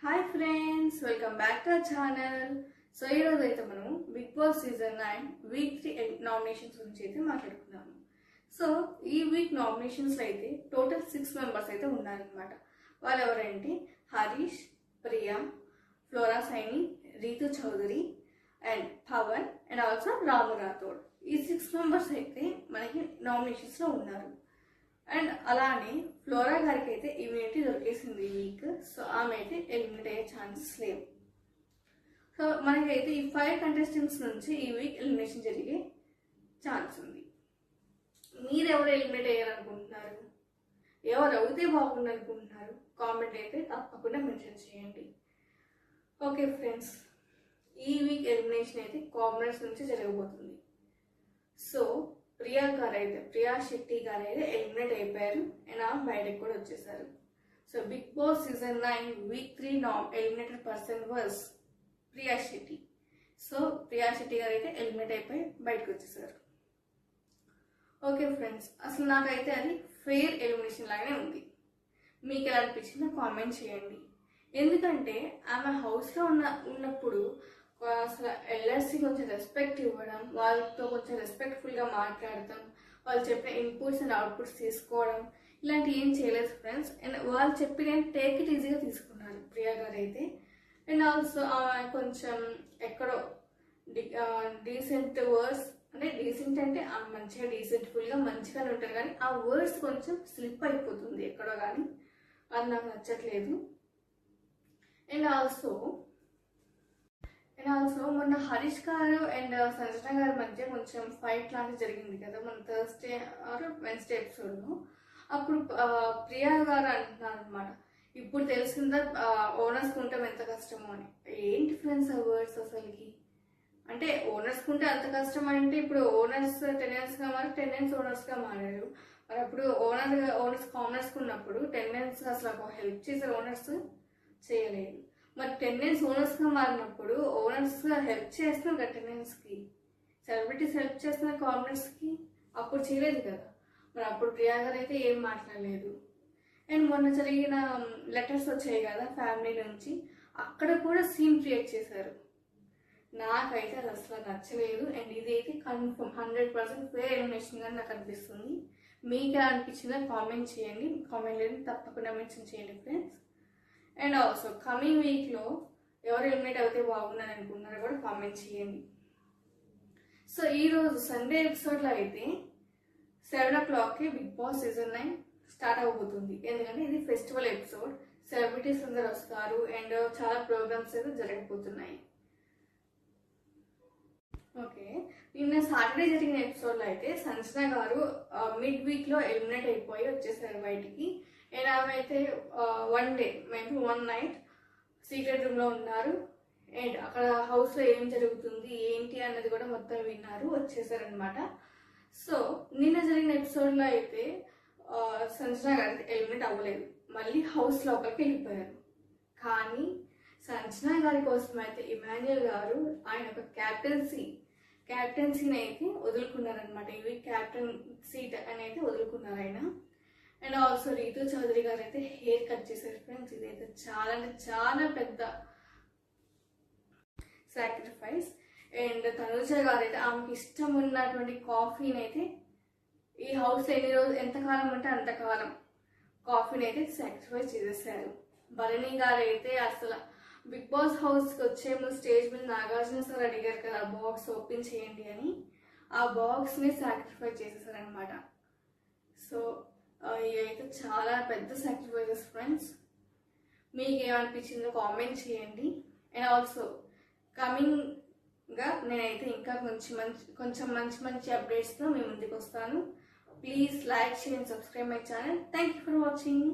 Hi friends, welcome back to our channel. So ఈరోజు అయితే మనం Bigg Boss season 9 week 3 nominations గురించి అయితే మాట్లాడుకున్నాము. సో ఈ వీక్ నామినేషన్స్లో అయితే టోటల్ 6 మెంబర్స్ అయితే ఉన్నారనమాట. వాళ్ళు ఎవరంటే Harish, Priya, Flora Saini, Ritu Chaudhary and Pawan and also Ramu Rathod. ఈ 6 మెంబర్స్ అయితే మనకి నామినేషన్స్లో ఉన్నారు. అండ్ అలానే ఫ్లోరా గారికి అయితే ఇమ్యూనిటీ దొరికేసింది ఈ వీక్. సో ఆమె అయితే ఎలిమినేట్ అయ్యే ఛాన్సెస్ లేవు. సో మనకైతే ఈ 5 కంటెస్టెంట్స్ నుంచి ఈ వీక్ ఎలిమినేషన్ జరిగే ఛాన్స్ ఉంది. మీరు ఎవరు ఎలిమినేట్ అయ్యారనుకుంటున్నారు, ఎవరు అవుతే బాగుంది అనుకుంటున్నారు, కామెంట్ అయితే తప్పకుండా మెన్షన్ చేయండి. ఓకే ఫ్రెండ్స్, ఈ వీక్ ఎలిమినేషన్ అయితే కామనర్స్ నుంచి జరగబోతుంది. సో ప్రియా శెట్టి గారు అయితే ఎలిమినేట్ అయిపోయారు అండ్ ఆమె బయటకు కూడా వచ్చేసారు. So Bigg Boss season 9 week 3 eliminated person was Priya Shetty. So Priya Shetty garu అయితే ఎలిమినేట్ అయిపోయి బయటకు వచ్చేసారు. ఓకే ఫ్రెండ్స్, అసలు నాకైతే అది ఫెయిర్ ఎలిమినేషన్ లాగానే ఉంది. మీకు ఎలా అనిపించిందో కామెంట్ చేయండి. ఎందుకంటే ఆమె హౌస్లో ఉన్నప్పుడు అసలు ఎల్ఎస్సి కొంచెం రెస్పెక్ట్ ఇవ్వడం, వాళ్ళతో కొంచెం రెస్పెక్ట్ఫుల్గా మాట్లాడటం, వాళ్ళు చెప్పిన ఇన్పుట్స్ అండ్ అవుట్పుట్స్ తీసుకోవడం, ఇలాంటివి ఏం చేయలేదు ఫ్రెండ్స్. అండ్ వాళ్ళు చెప్పిన టేక్ ఇట్ ఈజీగా తీసుకున్నారు ప్రియా గారు అయితే. అండ్ ఆల్సో కొంచెం ఎక్కడో డీసెంట్ వర్డ్స్, అంటే డీసెంట్ అంటే మంచిగా డీసెంట్ఫుల్గా మంచిగానే ఉంటారు, కానీ ఆ వర్డ్స్ కొంచెం స్లిప్ అయిపోతుంది ఎక్కడో, కానీ అది నాకు నచ్చట్లేదు. అండ్ ఆల్సో మొన్న హరీష్ గారు అండ్ సంజన గారి మధ్య కొంచెం ఫైట్ లాంటివి జరిగింది కదా మన థర్స్డే ఆర్ వెన్స్డే ఎపిసోడ్లో. అప్పుడు ప్రియా గారు అంటున్నారు అనమాట, ఇప్పుడు తెలిసిందా ఓనర్స్కి ఉంటాం ఎంత కష్టమో అని. ఏంటి ఫ్రెండ్స్ ఆ వర్డ్స్ అసలుకి? అంటే ఓనర్స్కి ఉంటే అంత కష్టం అంటే ఇప్పుడు ఓనర్స్ టెనెంట్స్గా మారి టెనెంట్స్ ఓనర్స్గా మారారు. మరి అప్పుడు ఓనర్స్ కామనర్స్కి ఉన్నప్పుడు టెనెంట్స్ అసలు హెల్ప్ చేశారు, ఓనర్స్ చేయలేదు. మరి టెనెంట్స్ ఓనర్స్గా మారినప్పుడు ఓనర్స్గా హెల్ప్ చేస్తున్నారు కదా టెనెంట్స్కి, సెలబ్రిటీస్ హెల్ప్ చేస్తున్నారు కామనర్స్కి, అప్పుడు చేయలేదు కదా. మరి అప్పుడు ప్రియా గారు అయితే ఏం మాట్లాడలేదు. అండ్ మొన్న జరిగిన లెటర్స్ వచ్చాయి కదా ఫ్యామిలీ నుంచి, అక్కడ కూడా సీన్ క్రియేట్ చేశారు. నాకైతే అది అసలు నచ్చలేదు. అండ్ ఇది అయితే కన్ఫర్మ్ 100% ఫేర్ ఎలిమినేషన్ గా నాకు అనిపిస్తుంది. మీకు ఎలా అనిపించిందో కామెంట్ చేయండి. కామెంట్ తప్పకుండా మెన్షన్ చేయండి ఫ్రెండ్స్. అండ్ ఆల్సో కమింగ్ వీక్లో ఎవరు ఎలిమినేట్ అయితే బాగుందని అనుకుంటున్నారో కూడా కామెంట్ చేయండి. సో ఈరోజు సండే ఎపిసోడ్లో అయితే 7 o'clockకి బిగ్ బాస్ సీజన్ 9 స్టార్ట్ అవబోతుంది. ఎందుకంటే ఇది ఫెస్టివల్ ఎపిసోడ్, సెలబ్రిటీస్ అందరు వస్తారు అండ్ చాలా ప్రోగ్రామ్స్ అయితే జరగబోతున్నాయి. ఓకే, నిన్న సాటర్డే జరిగిన ఎపిసోడ్లో అయితే సంజన గారు మిడ్ వీక్లో ఎలిమినేట్ అయిపోయి వచ్చేసారు బయటికి. అండ్ ఆమె అయితే 1 day మేబీ 1 night సీక్రెట్ రూమ్లో ఉన్నారు. అండ్ అక్కడ హౌస్లో ఏం జరుగుతుంది ఏంటి అన్నది కూడా మొత్తం విన్నారు, వచ్చేసారనమాట. సో నిన్న జరిగిన ఎపిసోడ్లో అయితే సంజన గారు ఎలిమినేట్ అవ్వలేదు, మళ్ళీ హౌస్ లోపలికి వెళ్ళిపోయారు. కానీ సంజన గారి కోసం అయితే ఇమాన్యుయల్ గారు ఆయన ఒక క్యాప్టెన్సీని అయితే వదులుకున్నారనమాట. ఇవి క్యాప్టెన్ సీట్ అని అయితే వదులుకున్నారు ఆయన. అండ్ ఆల్సో రీతు చౌదరి గారు అయితే హెయిర్ కట్ చేశారు ఫ్రెండ్స్. ఇదైతే చాలా అంటే చాలా పెద్ద సాక్రిఫైస్. అండ్ తనుజ గారు అయితే ఆమెకి ఇష్టం ఉన్నటువంటి కాఫీని అయితే ఈ హౌస్ ఎంతకాలం అంటే అంతకాలం కాఫీని అయితే సాక్రిఫైస్ చేసేసారు. భరణి గారు అయితే అసలు బిగ్ బాస్ హౌస్కి వచ్చే ముందు స్టేజ్ మీద నాగార్జున సార్ అడిగారు కదా బాక్స్ ఓపెన్ చేయండి అని, ఆ బాక్స్ని సాక్రిఫైస్ చేసేసారనమాట. సో ఇవైతే చాలా పెద్ద సాక్రిఫైజెస్ ఫ్రెండ్స్. మీకు ఏమనిపించిందో కామెంట్ చేయండి. అండ్ ఆల్సో కమింగ్గా నేనైతే ఇంకా కొంచెం మంచి అప్డేట్స్తో మీ ముందుకు వస్తాను. Please like, share and subscribe my channel. Thank you for watching.